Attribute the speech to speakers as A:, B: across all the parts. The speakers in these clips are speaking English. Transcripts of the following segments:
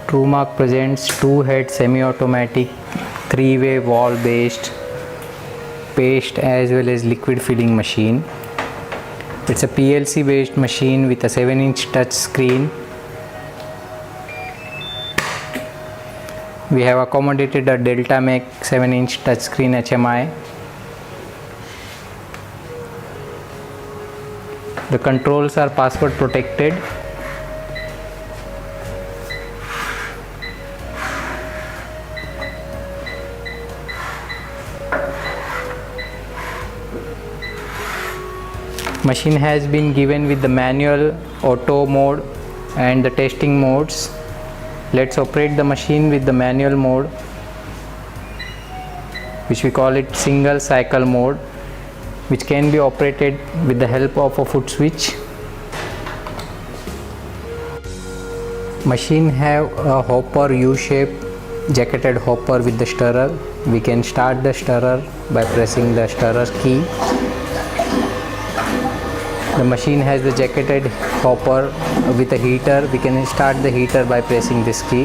A: TrueMark presents two-head semi-automatic three-way wall-based paste as well as liquid filling machine. It's a PLC based machine with a 7-inch touch screen. We have accommodated a Delta-Mac 7-inch touchscreen HMI. The controls are password protected. Machine has been given with the manual, auto mode and the testing modes. Let's operate the machine with the manual mode, which we call it single cycle mode, which can be operated with the help of a foot switch. Machine have a hopper U-shape jacketed hopper with the stirrer. We can start the stirrer by pressing the stirrer key. The machine has the jacketed hopper with a heater. We can start the heater by pressing this key.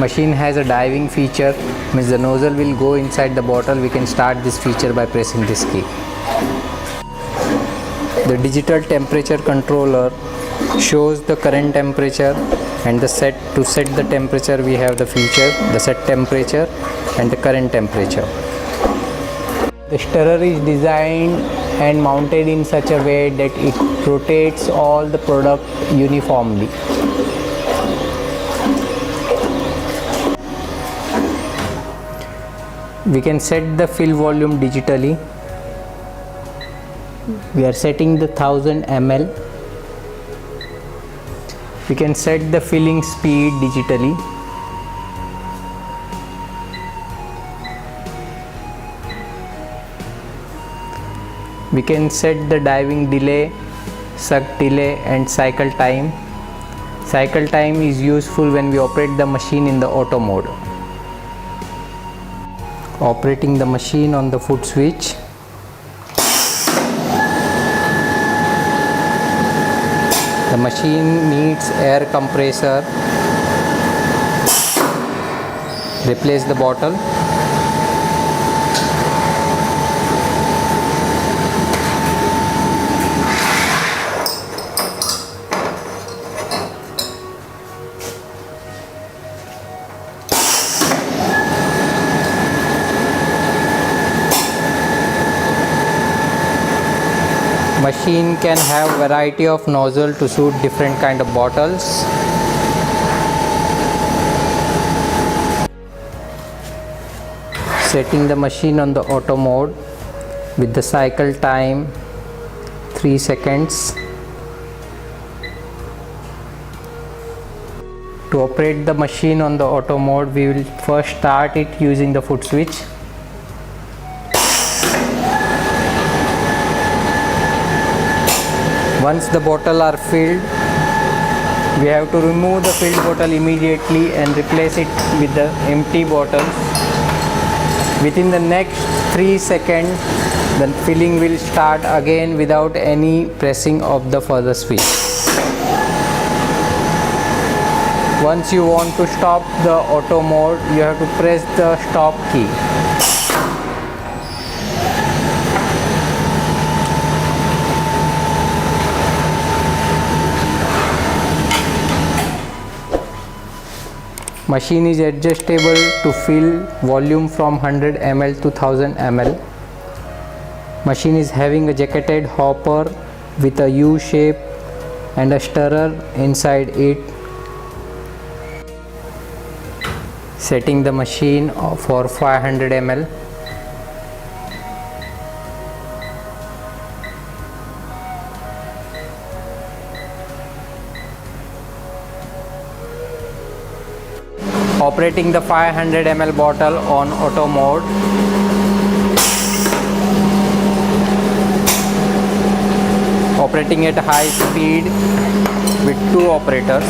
A: Machine has a diving feature, means the nozzle will go inside the bottle. We can start this feature by pressing this key. The digital temperature controller shows the current temperature and to set the temperature we have the feature, the set temperature and the current temperature. The stirrer is designed and mounted in such a way that it rotates all the product uniformly. We can set the fill volume digitally. We are setting the 1000 ml. We can set the filling speed digitally. We can set the diving delay, suck delay and cycle time. Cycle time is useful when we operate the machine in the auto mode. Operating the machine on the foot switch. The machine needs air compressor. Replace the bottle. Machine can have variety of nozzle to suit different kind of bottles. Setting the machine on the auto mode with the cycle time 3 seconds. To operate the machine on the auto mode, we will first start it using the foot switch. Once the bottle are filled, we have to remove the filled bottle immediately and replace it with the empty bottles. Within the next 3 seconds, the filling will start again without any pressing of the further switch. Once you want to stop the auto mode, you have to press the stop key. Machine is adjustable to fill volume from 100 ml to 1000 ml. Machine is having a jacketed hopper with a U shape and a stirrer inside it. Setting the machine for 500 ml. Operating the 500 ml bottle on auto mode. Operating at high speed with 2 operators.